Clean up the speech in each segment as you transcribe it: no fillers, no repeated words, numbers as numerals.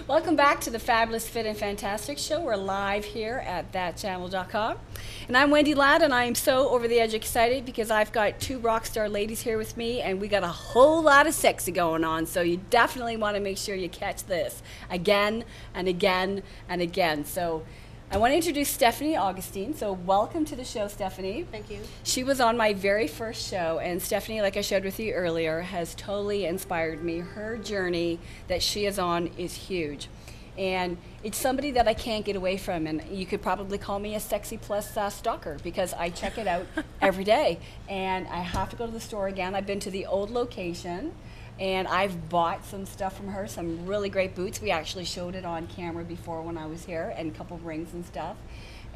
Welcome back to the Fabulous Fit and Fantastic Show. We're live here at thatchannel.com. And I'm Wendy Ladd, and I am so over the edge excited because I've got two rock star ladies here with me, and we got a whole lot of sexy going on. So you definitely want to make sure you catch this again and again and again. So I want to introduce Stefanie Augusteijn. So welcome to the show, Stefanie. Thank you. She was on my very first show, and Stefanie, like I shared with you earlier, has totally inspired me. Her journey that she is on is huge. And it's somebody that I can't get away from, and you could probably call me a sexy plus stalker because I check it out every day. And I have to go to the store again. I've been to the old location, and I've bought some stuff from her, some really great boots. We actually showed it on camera before when I was here, and a couple rings and stuff.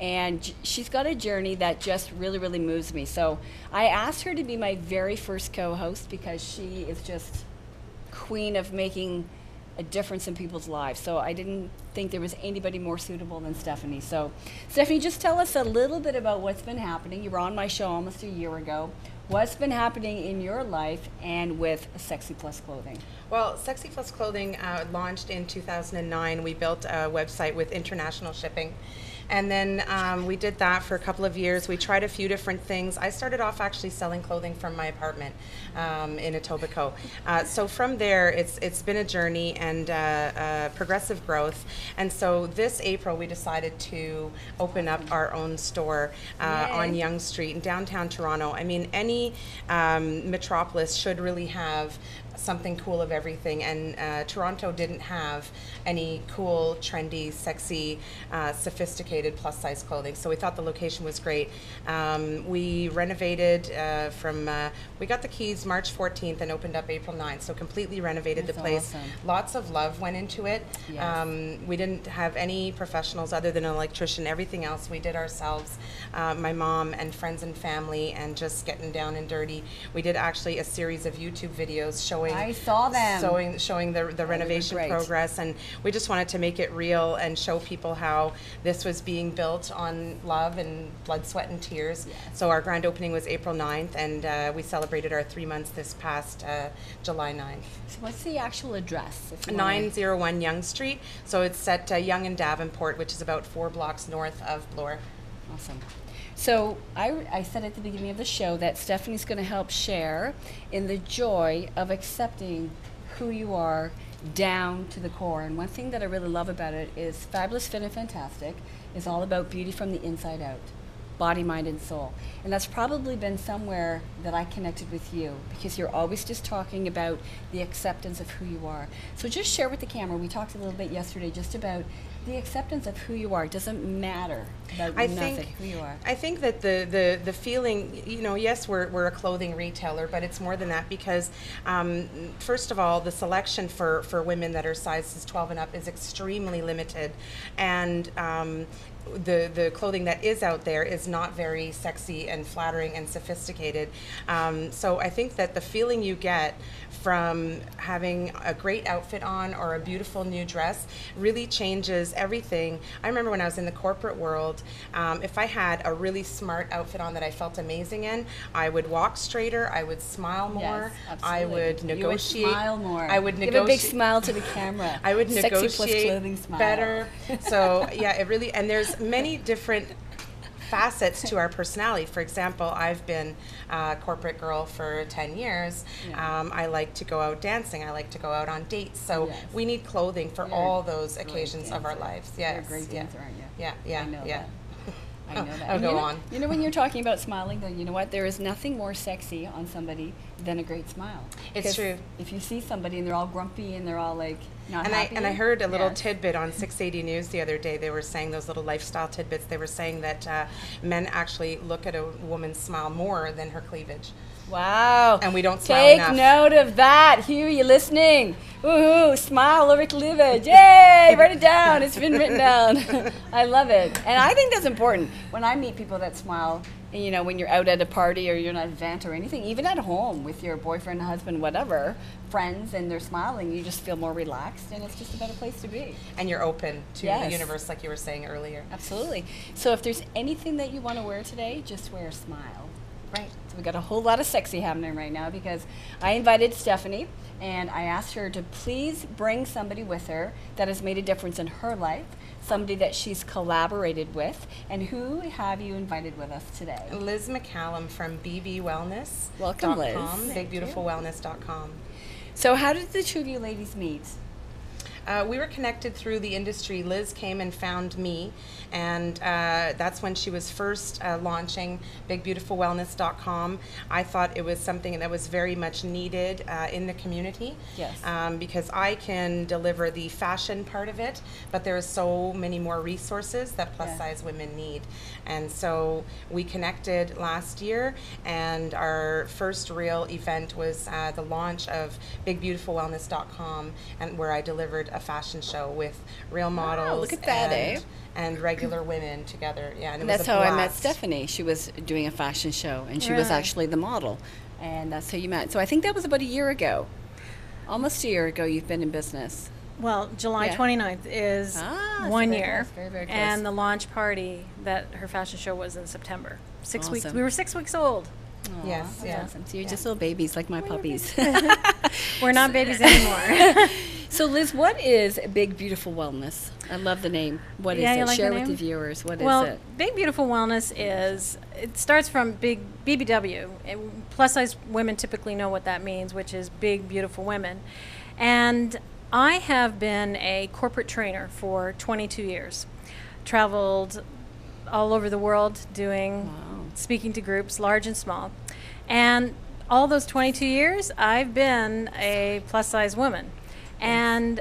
And she's got a journey that just really, really moves me. So I asked her to be my very first co-host because she is just queen of making a difference in people's lives. So I didn't think there was anybody more suitable than Stefanie. So Stefanie, just tell us a little bit about what's been happening. You were on my show almost a year ago. What's been happening in your life and with Sexy Plus Clothing? Well, Sexy Plus Clothing launched in 2009. We built a website with international shipping. And then we did that for a couple of years. We tried a few different things. I started off actually selling clothing from my apartment in Etobicoke. So from there, it's been a journey and progressive growth. And so this April, we decided to open up our own store on Yonge Street in downtown Toronto. I mean, any metropolis should really have something cool of everything, and Toronto didn't have any cool, trendy, sexy, sophisticated plus-size clothing, so we thought the location was great. We renovated we got the keys March 14th and opened up April 9th, so completely renovated the place. Awesome. Lots of love went into it. Yes. We didn't have any professionals other than an electrician. Everything else we did ourselves, my mom and friends and family, and just getting down and dirty. We did actually a series of YouTube videos showing I saw them. Showing the renovation progress, and we just wanted to make it real and show people how this was being built on love and blood, sweat, and tears. Yes. So our grand opening was April 9th, and we celebrated our 3 months this past July 9th. So what's the actual address? 901 Yonge Street. So it's at Yonge and Davenport, which is about 4 blocks north of Bloor. Awesome. So I said at the beginning of the show that Stefanie's going to help share in the joy of accepting who you are down to the core. And one thing that I really love about it is Fabulous Fit and Fantastic is all about beauty from the inside out, body, mind, and soul. And that's probably been somewhere that I connected with you because you're always just talking about the acceptance of who you are. So just share with the camera. We talked a little bit yesterday just about the acceptance of who you are. It doesn't matter about who you are. I think that the feeling, you know, yes, we're a clothing retailer, but it's more than that because, first of all, the selection for women that are sizes 12 and up is extremely limited, and the clothing that is out there is not very sexy and flattering and sophisticated. So I think that the feeling you get from having a great outfit on or a beautiful new dress really changes everything. I remember when I was in the corporate world, if I had a really smart outfit on that I felt amazing in, I would walk straighter, I would smile more, yes, I would negotiate. You would smile more. I would Give a big smile to the camera. I would Sexy negotiate plus clothing smile. better. So yeah, it really, and there's many different facets to our personality. For example, I've been a corporate girl for 10 years. Yeah. I like to go out dancing. I like to go out on dates. So yes. we need clothing for all those occasions of our lives. Yes. You're a great dancer, aren't you? Yeah. I know that. I know that. I'll go on. You know when you're talking about smiling, though, you know what? There is nothing more sexy on somebody than a great smile. It's true. If you see somebody and they're all grumpy and they're all like not happy. I heard a little tidbit on 680 News the other day. They were saying those little lifestyle tidbits. They were saying that men actually look at a woman's smile more than her cleavage. Wow. And we don't smile Take enough. note of that. Hugh, you listening? Woohoo, smile over cleavage. Yay, write it down. It's been written down. I love it. And I think that's important. When I meet people that smile, you know, when you're out at a party or you're at an event or anything, even at home with your boyfriend, husband, whatever, friends, and they're smiling, you just feel more relaxed, and it's just a better place to be. And you're open to the universe, like you were saying earlier. Absolutely. So if there's anything that you want to wear today, just wear a smile. Right. So we got a whole lot of sexy happening right now because I invited Stefanie and I asked her to please bring somebody with her that has made a difference in her life, somebody that she's collaborated with. And who have you invited with us today? Liz McCallum from BBWellness.com, Welcome, Liz. BigBeautifulWellness.com. So how did the two of you ladies meet? We were connected through the industry. Liz came and found me, and that's when she was first launching BigBeautifulWellness.com. I thought it was something that was very much needed in the community. Yes. Because I can deliver the fashion part of it, but there are so many more resources that plus-size women need. And so we connected last year, and our first real event was the launch of BigBeautifulWellness.com, and where I delivered a fashion show with real models. Look at that, and regular women together. Yeah, and that's how I met Stefanie. She was doing a fashion show, and she was actually the model, and that's how you met. So I think that was about a year ago, almost a year ago. You've been in business. Well, July 29th is 1 year, close, very, very close. And the launch party that her fashion show was in September. 6 weeks. Awesome. We were 6 weeks old. Aw, Yes, that's yeah. awesome. So you're just little babies like my puppies. We're not babies anymore. So Liz, what is Big Beautiful Wellness? I love the name. What is You it? like Share the with name? the viewers. What Well, is it? Big Beautiful Wellness it starts from big BBW. Plus size women typically know what that means, which is big, beautiful women. And I have been a corporate trainer for 22 years. Traveled all over the world doing, speaking to groups, large and small. And all those 22 years, I've been a plus size woman. And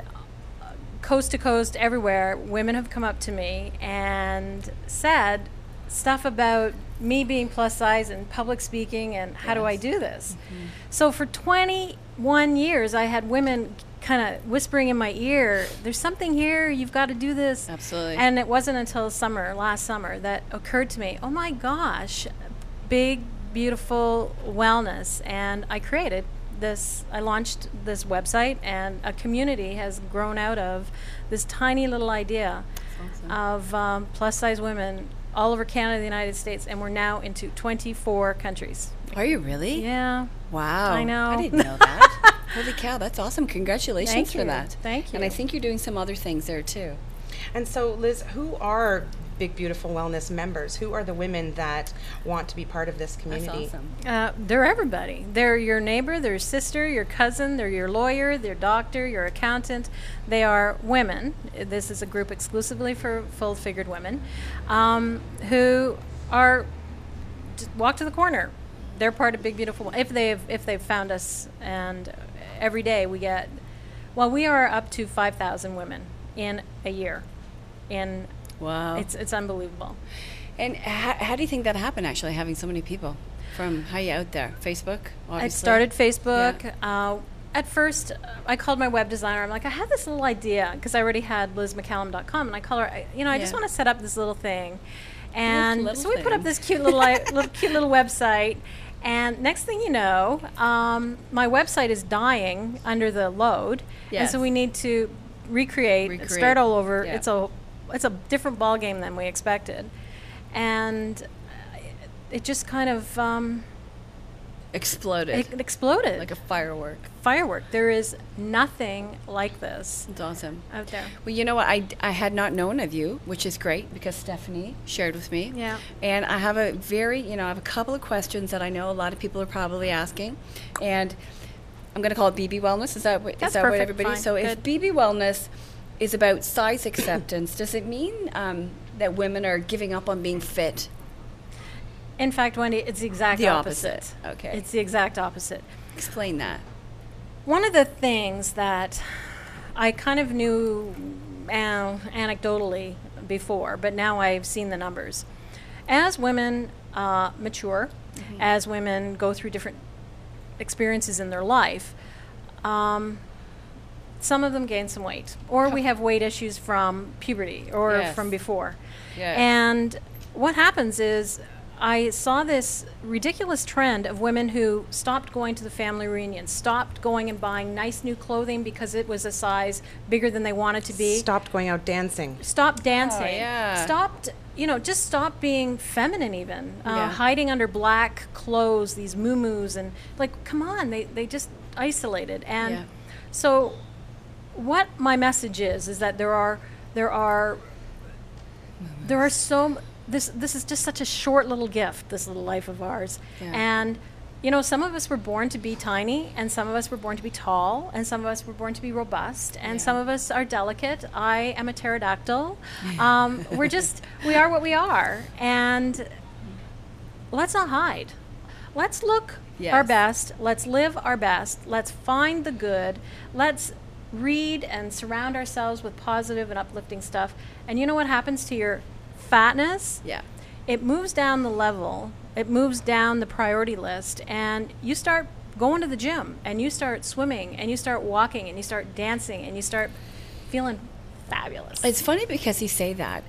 coast to coast, everywhere, women have come up to me and said stuff about me being plus size and public speaking and how do I do this. So for 21 years, I had women kind of whispering in my ear, there's something here, you've got to do this. Absolutely. And it wasn't until last summer, that occurred to me, oh my gosh, Big Beautiful Wellness. And I created this, I launched this website, and a community has grown out of this tiny little idea of plus size women all over Canada, the United States, and we're now into 24 countries. Are you really? Yeah. Wow. I know. I didn't know that. Holy cow, that's awesome. Congratulations Thank for you. that. Thank you. And I think you're doing some other things there too. And so, Liz, who are Big Beautiful Wellness members? Who are the women that want to be part of this community? That's awesome. They're everybody. They're your neighbor, their sister, your cousin, they're your lawyer, their doctor, your accountant. They are women. This is a group exclusively for full-figured women who are walk to the corner. They're part of Big Beautiful. If they've found us, and every day we get, well, we are up to 5,000 women in a year. Wow. It's unbelievable. And how do you think that happened, actually, having so many people? From how you out there? Facebook, obviously? I started Facebook. Yeah. At first, I called my web designer. I'm like, I have this little idea, because I already had LizMcCallum.com, and I call her, I just want to set up this little thing. And so we put up this cute little website. And next thing you know, my website is dying under the load. Yes. And so we need to recreate. Start all over. Yeah. It's a different ball game than we expected. And it just kind of exploded. It exploded. Like a firework. There is nothing like this It's awesome. out there. Well, you know what? I had not known of you, which is great because Stefanie shared with me. Yeah. And I have I have a couple of questions that I know a lot of people are probably asking. And I'm going to call it BB Wellness. Is that what That's what perfect. everybody? Fine. So if BB Wellness is about size acceptance, does it mean that women are giving up on being fit? In fact, Wendy, it's the exact opposite. Okay. It's the exact opposite. Explain that. One of the things that I kind of knew anecdotally before, but now I've seen the numbers. As women mature, as women go through different experiences in their life, some of them gain some weight, or we have weight issues from puberty or Yes. from before. Yes. And what happens is I saw this ridiculous trend of women who stopped going to the family reunions, stopped going and buying nice new clothing because it was a size bigger than they wanted to be. Stopped going out dancing. Stopped dancing. Oh, yeah. Stopped, just stopped being feminine even. Yeah. Hiding under black clothes, these muumuus, and like, come on, they just isolated. And so what my message is that there are so, this is just such a short little gift, this little life of ours. Yeah. And some of us were born to be tiny, and some of us were born to be tall, and some of us were born to be robust, and some of us are delicate. I am a pterodactyl. We are what we are, and let's not hide. Let's look our best. Let's live our best. Let's find the good. Let's read and surround ourselves with positive and uplifting stuff. And you know what happens to your fatness? Yeah. It moves down the level. It moves down the priority list, and you start going to the gym, and you start swimming, and you start walking, and you start dancing, and you start feeling fabulous. It's funny because you say that,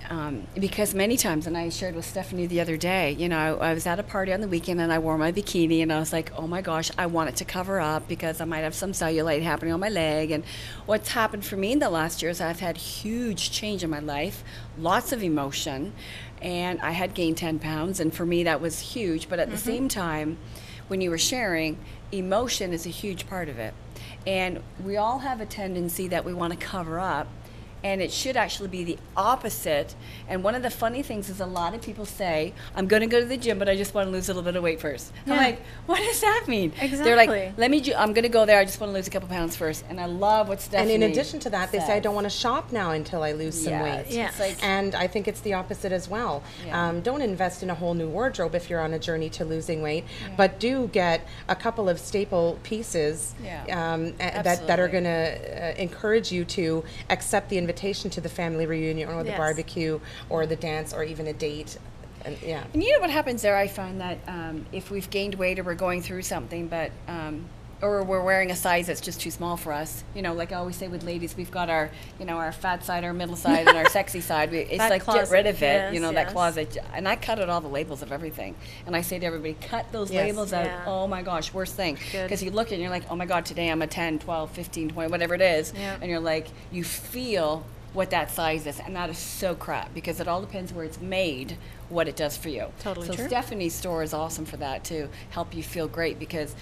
because many times, and I shared with Stefanie the other day, I was at a party on the weekend and I wore my bikini and I was like, oh my gosh, I want it to cover up because I might have some cellulite happening on my leg. And what's happened for me in the last year is I've had huge change in my life, lots of emotion, and I had gained 10 pounds, and for me that was huge. But at the same time, when you were sharing, emotion is a huge part of it. And we all have a tendency that we want to cover up, and it should actually be the opposite. And one of the funny things is a lot of people say, I'm going to go to the gym, but I just want to lose a little bit of weight first. Yeah. I'm like, what does that mean? Exactly. They're like, I'm going to go there, I just want to lose a couple pounds first. And I love what Stefanie And in addition to that, they say, I says. don't want to shop now until I lose some weight. Yeah. It's like, And I think it's the opposite as well. Yeah. Don't invest in a whole new wardrobe if you're on a journey to losing weight, but do get a couple of staple pieces that are going to encourage you to accept the invitation to the family reunion or the barbecue or the dance or even a date. And you know what happens there? I find that if we've gained weight or we're going through something, but or we're wearing a size that's just too small for us. Like I always say with ladies, we've got our our fat side, our middle side, and our sexy side. It's that like closet. Get rid of it. Yes, That closet. And I cut out all the labels of everything. And I say to everybody, cut those labels out. Yeah. Oh my gosh, worst thing. Good. Because you look and you're like, oh my God, today I'm a 10, 12, 15, 20, whatever it is. Yeah. And you're like, you feel what that size is, and that is so crap because it all depends where it's made, what it does for you. Totally so true. Stefanie's store is awesome for that, to help you feel great, because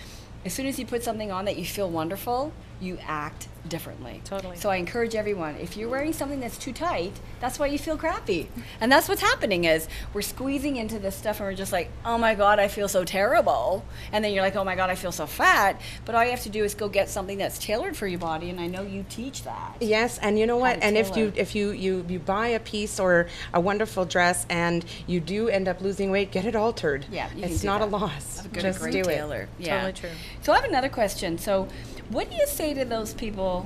as soon as you put something on that you feel wonderful, you act differently. Totally. So I encourage everyone, if you're wearing something that's too tight, that's why you feel crappy. And that's what's happening, is we're squeezing into this stuff and we're just like, oh my God, I feel so terrible. And then you're like, oh my God, I feel so fat. But all you have to do is go get something that's tailored for your body, and I know you teach that. Yes, and you know what? And if tailor. you buy a piece or a wonderful dress and you do end up losing weight, get it altered. Yeah, you can it's do not that. a loss. Have a good, Just great do tailor. it. Yeah. Totally true. So I have another question. So what do you say to those people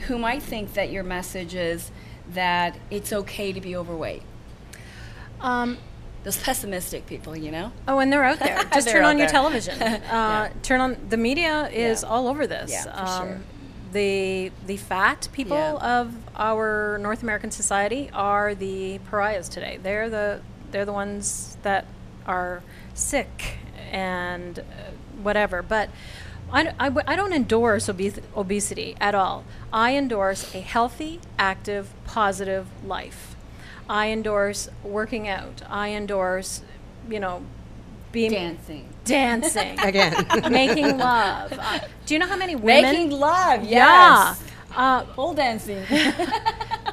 who might think that your message is that it's okay to be overweight? Those pessimistic people, Oh, and they're out there. Just They're turn out on your there. television. Yeah. Turn on the media is Yeah. all over this. Yeah, for sure. The fat people of our North American society are the pariahs today. They're the ones that are sick and whatever. But I don't endorse obesity at all. I endorse a healthy, active, positive life. I endorse working out. I endorse, being dancing Again. making love. Do you know how many women? Making love, Yeah. yes. Pole dancing.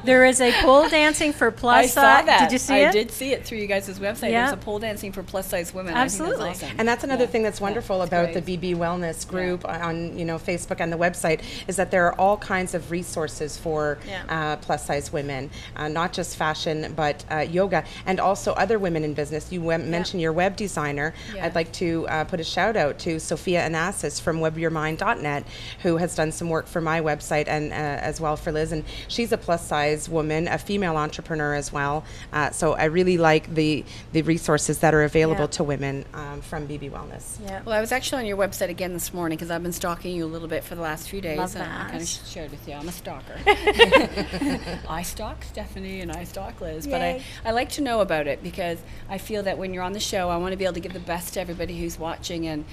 There is a pole dancing for plus I saw size. that. Did you see it? I did see it through you guys' website. Yeah. There's a pole dancing for plus size women. Absolutely. I think that's awesome. And that's another thing that's Yeah. wonderful It's about great. the BB Wellness group on Facebook and the website, is that there are all kinds of resources for plus size women, not just fashion but yoga, and also other women in business. You mentioned your web designer. Yeah. I'd like to put a shout out to Sophia Anassis from webyourmind.net, who has done some work for my website and as well for Liz, and she's a plus size plus-size woman, a female entrepreneur as well. So I really like the resources that are available to women from BB Wellness. Yeah. Well, I was actually on your website again this morning because I've been stalking you a little bit for the last few days. Love I that. kind of shared with you. I'm a stalker. I stalk Stefanie and I stalk Liz. Yay. But I like to know about it because I feel that when you're on the show, I want to be able to give the best to everybody who's watching. And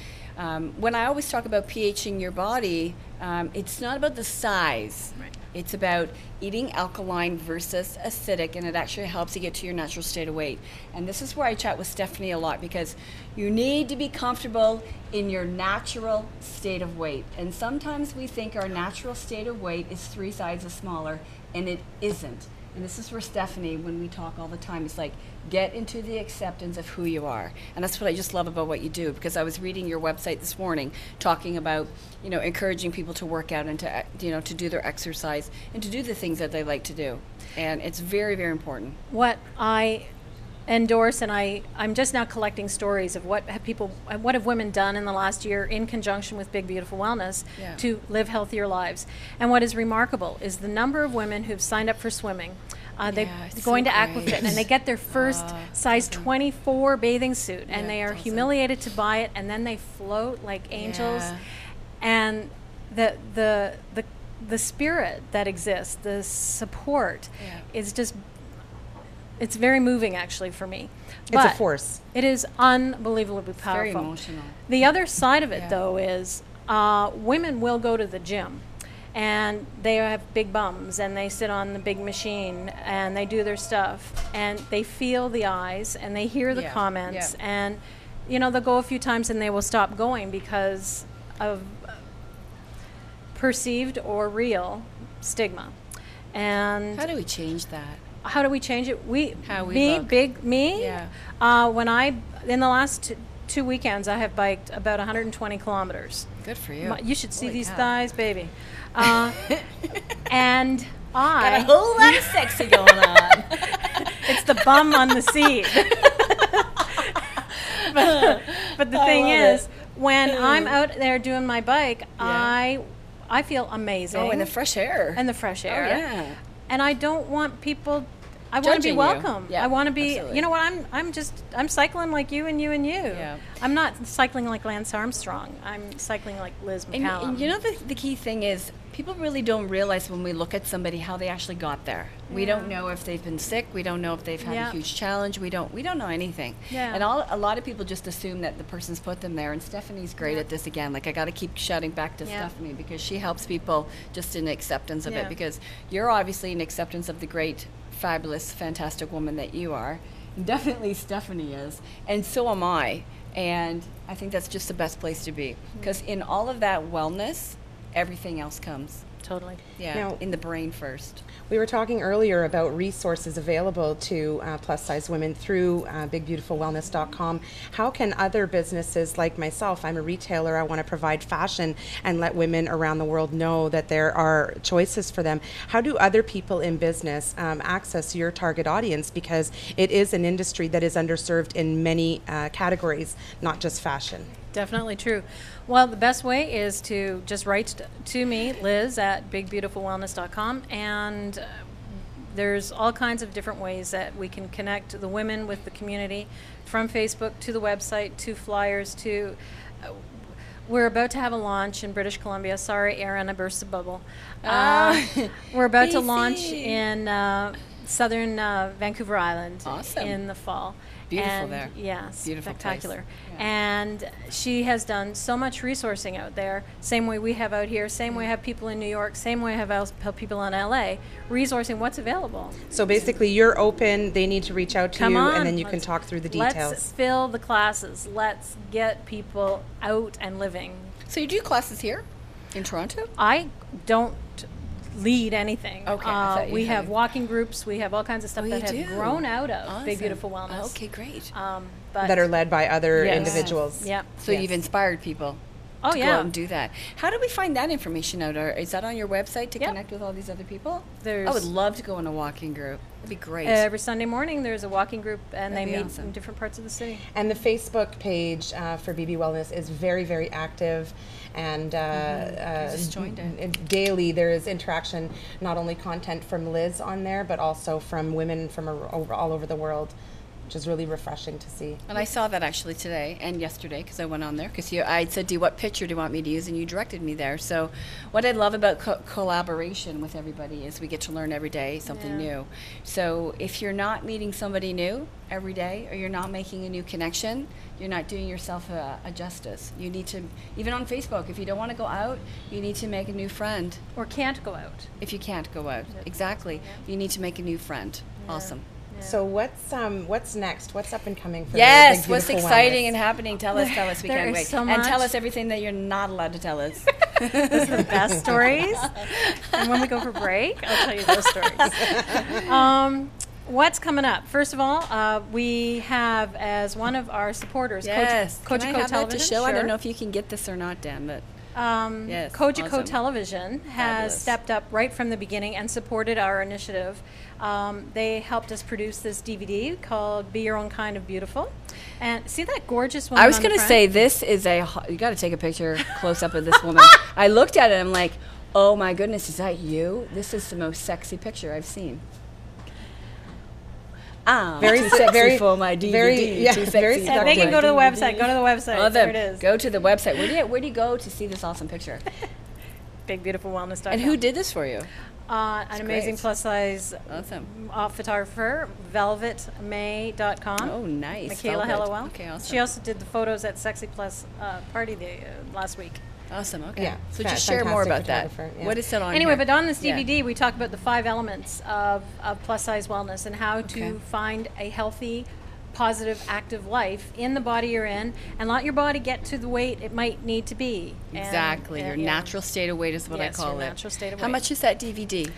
when I always talk about pHing your body, it's not about the size. Right. It's about eating alkaline versus acidic, and it actually helps you get to your natural state of weight. And this is where I chat with Stefanie a lot, because you need to be comfortable in your natural state of weight. And sometimes we think our natural state of weight is 3 sizes smaller, and it isn't. And this is where Stefanie, when we talk all the time, it's like, get into the acceptance of who you are. And that's what I just love about what you do, because I was reading your website this morning talking about, you know, encouraging people to work out and to, you know, to do their exercise and to do the things that they like to do. And it's very, very important. What I endorse, and I'm just now collecting stories of what have women done in the last year in conjunction with Big Beautiful Wellness to live healthier lives. And what is remarkable is the number of women who've signed up for swimming. They're going to Aquafit, and they get their first size 24 bathing suit, and they are humiliated to buy it, and then they float like angels. And the spirit that exists, the support, is just, it's very moving actually for me. It's a force. It is unbelievably powerful. Very emotional. The other side of it, though, is women will go to the gym, and they have big bums, and they sit on the big machine, and they do their stuff, and they feel the eyes, and they hear the comments, and you know, they'll go a few times and they will stop going because of perceived or real stigma. And how do we change that? How do we change it? Yeah. When in the last 2 weekends, I have biked about 120 kilometers. Good for you. You should see Holy these cow. thighs, baby. And Got a whole lot of sexy going on. it's the bum on the seat. but the thing is, when I'm out there doing my bike, I feel amazing. Oh, and the fresh air. And the fresh air. Oh, yeah. And I don't want people. I want to be Judging you. welcome. Yeah, I want to be. absolutely. You know what? I'm cycling like you and you and you. Yeah. I'm not cycling like Lance Armstrong. I'm cycling like Liz McCallum. And you know, the key thing is, people really don't realize when we look at somebody how they actually got there. We don't know if they've been sick. We don't know if they've had a huge challenge. We don't know anything. Yeah. And a lot of people just assume that the person's put them there. And Stefanie's great at this again. Like, I got to keep shouting back to Stefanie, because she helps people just in acceptance of it. Because you're obviously in acceptance of the great, fabulous, fantastic woman that you are. Definitely Stefanie is. And so am I. And I think that's just the best place to be. Because in all of that wellness, everything else comes. Totally. Yeah, Now, in the brain first. We were talking earlier about resources available to plus-size women through bigbeautifulwellness.com. How can other businesses like myself, I'm a retailer, I want to provide fashion and let women around the world know that there are choices for them. How do other people in business access your target audience? Because it is an industry that is underserved in many categories, not just fashion. Definitely true. Well, the best way is to just write to me, Liz, at bigbeautifulwellness.com, and there's all kinds of different ways that we can connect the women with the community, from Facebook to the website to flyers to... we're about to have a launch in British Columbia. Sorry, Aaron, I burst the bubble. We're about to launch in southern Vancouver Island in the fall. Beautiful there. Yes, beautiful spectacular. place. Yeah. And she has done so much resourcing out there, same way we have out here, same way I have people in New York, same way I have people in LA, resourcing what's available. So basically you're open, they need to reach out to Come you, on, and then you can talk through the details. Let's fill the classes. Let's get people out and living. So you do classes here in Toronto? I don't lead anything. Okay, I thought you we had. have walking groups. We have all kinds of stuff that you have do? grown out of Awesome. Big Beautiful Wellness. Okay, great. But That are led by other Yes. individuals. Yeah. So you've inspired people Oh, to go yeah. out and do that. How do we find that information out? Or is that on your website to connect with all these other people? There's- I would love to go in a walking group. That'd be great. Every Sunday morning, there's a walking group, and That'd they be meet awesome. in different parts of the city. And the Facebook page for BB Wellness is very, very active, and I just joined it. Daily there is interaction, not only content from Liz on there, but also from women from all over the world, which is really refreshing to see. And I saw that actually today and yesterday because I went on there because I said, what picture do you want me to use? And you directed me there. So what I love about collaboration with everybody is we get to learn every day something new. So if you're not meeting somebody new every day, or you're not making a new connection, you're not doing yourself a justice. You need to, even on Facebook, if you don't want to go out, you need to make a new friend. Or can't go out. If you can't go out, exactly. You need to make a new friend. Awesome. So what's next? What's up and coming for Yes, Big what's Beautiful exciting Wellness? and happening? Tell us. We There can't is wait. so And much. tell us everything that you're not allowed to tell us. Those are the best stories. And when we go for break, I'll tell you those stories. What's coming up? First of all, we have as one of our supporters, Yes. Coach Can I have that to Television. show? I Sure. don't know if you can get this or not, Dan, but yes, Cojico awesome. Television has Fabulous. stepped up right from the beginning and supported our initiative. They helped us produce this DVD called Be Your Own Kind of Beautiful. And see that gorgeous woman I was on the going to front? say this is you got to take a picture close up of this woman. I looked at it and I'm like, oh my goodness, is that you? This is the most sexy picture I've seen. Very too se- sexy very- for my DVD. very- yeah, too very sexy Yeah, for they can my go to the DVD. website. Go to the website. Love There them. it is. Go to the website. Where do you go to see this awesome picture? BigBeautifulWellness.com. And who did this for you? An amazing great. plus size Awesome. photographer, velvetmay.com. Oh, nice. Michaela Velvet. Hellowell. Okay, awesome. She also did the photos at Sexy Plus party last week. Awesome. Okay. Yeah, So just share more about that. photographer, yeah. What is it on Anyway, here? but on this Yeah. DVD, we talk about the 5 elements of plus size wellness and how Okay. to find a healthy, positive, active life in the body you're in, and let your body get to the weight it might need to be. And, Exactly. Your yeah. natural state of weight is what Yes, I call your it. natural state of How weight. much is that DVD?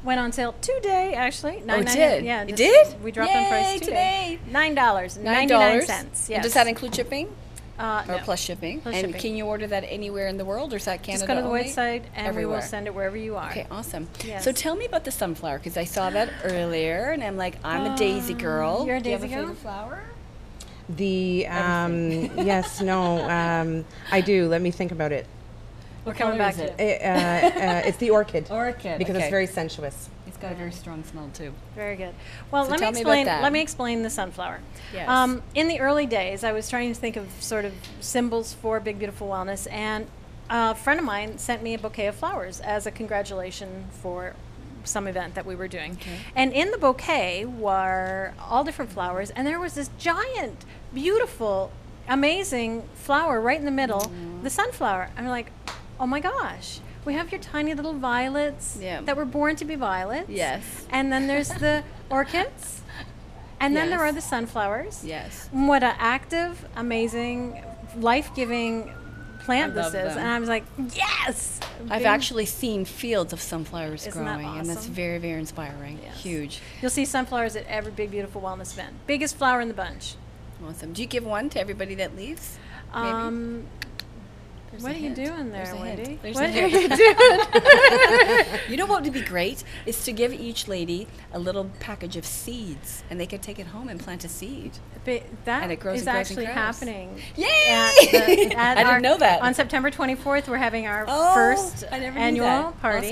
Went on sale today, actually. Oh, it $9.99. did? Yeah, It just- did? We dropped on Yay, price today. $9.99. $9. Yes. And does that include shipping? Or No. plus shipping? Plus and shipping. can you order that anywhere in the world, or is that Canada Just go to the only? website, and we Everywhere. will send it wherever you are. Okay, awesome. Yes. So tell me about the sunflower, because I saw that earlier, and I'm like, I'm a daisy girl. you're a Do you have daisy a girl? favorite flower? The yes, no, I do. Let me think about it. We're coming back to it. It's the orchid. Orchid, because okay. it's very sensuous. It's got a very strong smell, too. Very good. Well, So let me tell me about explain. that. Let me explain the sunflower. Yes. In the early days, I was trying to think of sort of symbols for Big Beautiful Wellness, and a friend of mine sent me a bouquet of flowers as a congratulation for some event that we were doing. Okay. And in the bouquet were all different flowers, and there was this giant, beautiful, amazing flower right in the middle, the sunflower. I'm like, oh my gosh. We have your tiny little violets Yeah. that were born to be violets. Yes. And then there's the orchids. And then there Yes. are the sunflowers. Yes. What an active, amazing, life-giving plant I this love is. them. And I was like, yes! I've Big- actually seen fields of sunflowers Isn't that growing, and that's awesome? very, very inspiring. Yes. Huge. You'll see sunflowers at every Big Beautiful Wellness event. Biggest flower in the bunch. Awesome. Do you give one to everybody that leaves? Maybe? There's What a are you hint. doing there, There's a hint. Wendy? There's What a are hint. you doing? You know what would be great is to give each lady a little package of seeds, and they could take it home and plant a seed. That And it grows is and grows and actually grows. happening. Yay! At I didn't know that. On September 24th, we're having our Oh, first I never knew annual that. party.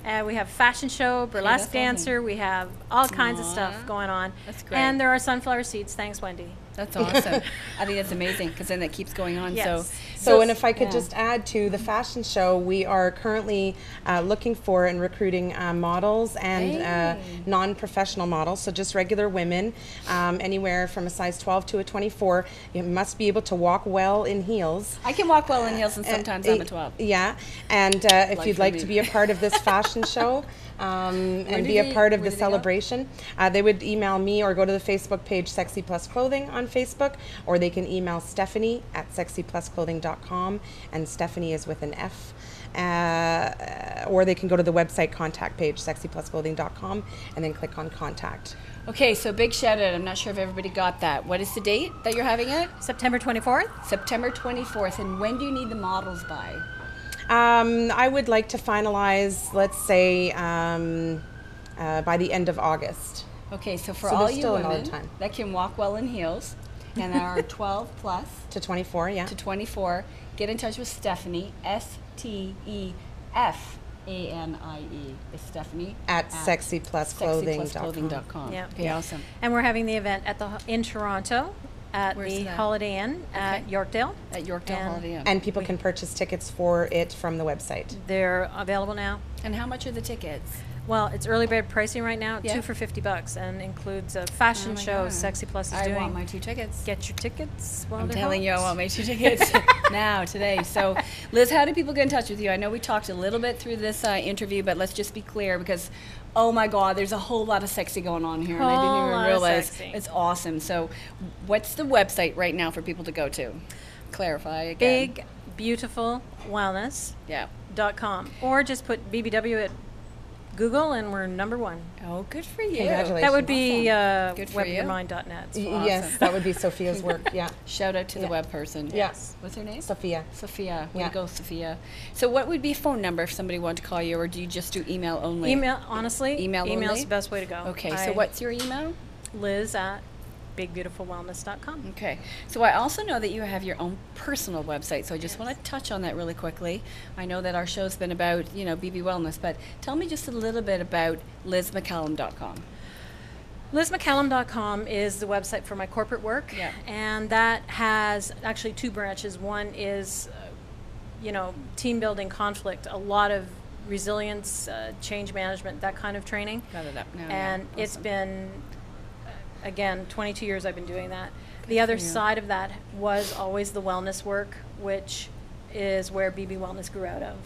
Awesome. We have fashion show, burlesque that's dancer. We have all kinds of Aw. stuff going on. That's great. And there are sunflower seeds. Thanks, Wendy. That's awesome. I think that's amazing because then it keeps going on. Yes. So, and if I could yeah. just add to the fashion show, we are currently looking for and recruiting models and Hey. non-professional models, so just regular women, anywhere from a size 12 to a 24. You must be able to walk well in heels. I can walk well in heels, and sometimes I'm a 12. Yeah, and if Like you'd for like me. to be a part of this fashion show and do be a they- part of where the do they go? celebration, they would email me or go to the Facebook page Sexy Plus Clothing on Facebook, or they can email Stefanie at sexyplusclothing.com, and Stefanie is with an F. Or they can go to the website contact page sexyplusclothing.com and then click on contact. Okay, so big shout out. I'm not sure if everybody got that. What is the date that you're having it? September 24th. September 24th. And when do you need the models by? I would like to finalize, let's say, by the end of August. Okay, so for So all there's you still another women time. that can walk well in heels and are 12 plus To 24, yeah. to 24, get in touch with Stefanie, Stefanie. It's Stefanie At sexyplusclothing.com. sexyplusclothing.com. Yeah. Okay, awesome. And we're having the event in Toronto at Where's the that? Holiday Inn at Okay. Yorkdale. At Yorkdale And- Holiday Inn. And people can purchase tickets for it from the website. They're available now. And how much are the tickets? Well, it's early bird pricing right now, Yeah. 2 for $50, and includes a fashion Oh my show God. Sexy Plus is I doing. want my 2 tickets. Get your tickets while I'm they're telling you, I hot. want my 2 tickets now, today. So, Liz, how do people get in touch with you? I know we talked a little bit through this interview, but let's just be clear because, oh my God, there's a whole lot of sexy going on here, and I didn't Whole even lot of realize. sexy. It's awesome. So, what's the website right now for people to go to? Clarify again. Big Beautiful Wellness. Yeah. .com, or just put BBW at Google and we're #1. Oh, good for you. Congratulations. That would be Good for you. webyourmind.net. Yes, that would be Sophia's work, yeah. Shout out to the Yeah. web person. Yes. What's her name? Sophia. Sophia. Way Yeah. to go, Sophia. So, what would be a phone number if somebody wanted to call you, or do you just do email only? Email, honestly, Email email's only? the best way to go. Okay, so what's your email? Liz at bigbeautifulwellness.com. Okay, so I also know that you have your own personal website, so I just want to touch on that really quickly. I know that our show's been about, BB Wellness, but tell me just a little bit about LizMcCallum.com. LizMcCallum.com is the website for my corporate work, Yeah. and that has actually 2 branches. One is, team building, conflict, a lot of resilience, change management, that kind of training. Got it up now. And yeah. it's Awesome. been, again, 22 years I've been doing that. The other for you. side of that was always the wellness work, which is where BB Wellness grew out of,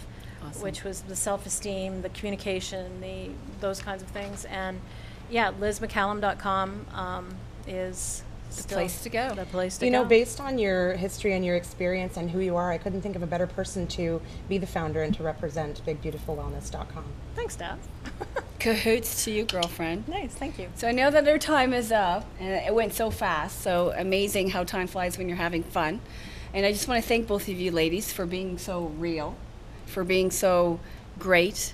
Awesome. which was the self-esteem, the communication, those kinds of things. And yeah, LizMcCallum.com is The still place to go. The place to You go. know, based on your history and your experience and who you are, I couldn't think of a better person to be the founder and to represent BigBeautifulWellness.com. Thanks, Dad. Cahoots to you, girlfriend. Nice, thank you. So I know that our time is up, and it went so fast. So amazing how time flies when you're having fun. And I just want to thank both of you ladies for being so real, for being so great,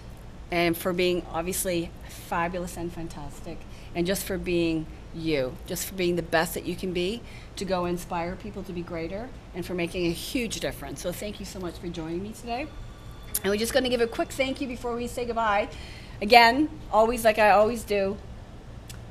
and for being obviously fabulous and fantastic, and just for being you, just for being the best that you can be, to go inspire people to be greater, and for making a huge difference. So thank you so much for joining me today. And we're just going to give a quick thank you before we say goodbye. Again, always like I always do,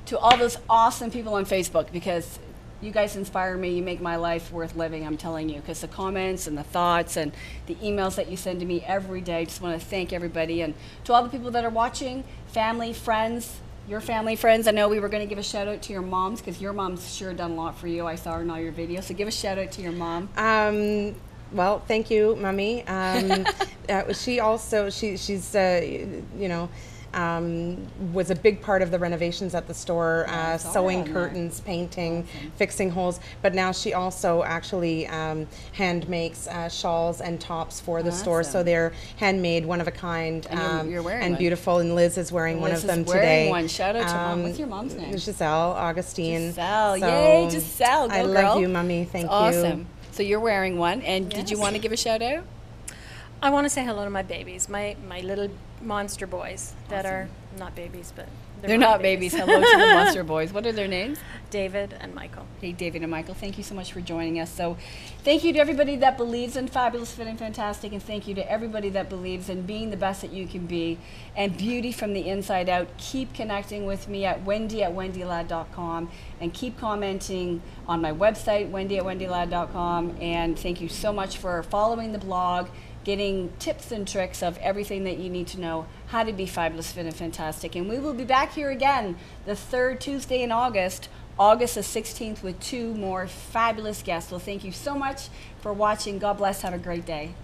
to all those awesome people on Facebook, because you guys inspire me. You make my life worth living, I'm telling you, because the comments and the thoughts and the emails that you send to me every day, I just want to thank everybody. And to all the people that are watching, family, friends, your family, friends, I know we were going to give a shout out to your moms, because your mom's sure done a lot for you. I saw her in all your videos. So give a shout out to your mom. Well, thank you, Mummy. She also, she's was a big part of the renovations at the store, I saw her sewing on there. curtains, painting, Awesome. fixing holes. But now she also actually hand makes shawls and tops for the store. So Awesome. they're handmade, one of a kind, And you're wearing and one. beautiful. And Liz is wearing one Liz of them is wearing today. one. Shout out to Mom. What's your mom's name? Giselle Augustine. Giselle. So Yay, Giselle. Go, I girl. love you, Mummy. Thank It's you. awesome. So you're wearing one, and did you Yes. want to give a shout out? I want to say hello to my babies, my little monster boys that Awesome. are not babies, but They're my not babies. Hello to the Monster Boys. What are their names? David and Michael. Hey, David and Michael, thank you so much for joining us. So thank you to everybody that believes in Fabulous, Fit, and Fantastic, and thank you to everybody that believes in being the best that you can be and beauty from the inside out. Keep connecting with me at wendy@wendylad.com, and keep commenting on my website, wendy@wendylad.com, and thank you so much for following the blog, getting tips and tricks of everything that you need to know how to be fabulous, fit, and fantastic. And we will be back here again the third Tuesday in August the 16th, with 2 more fabulous guests. So thank you so much for watching. God bless. Have a great day.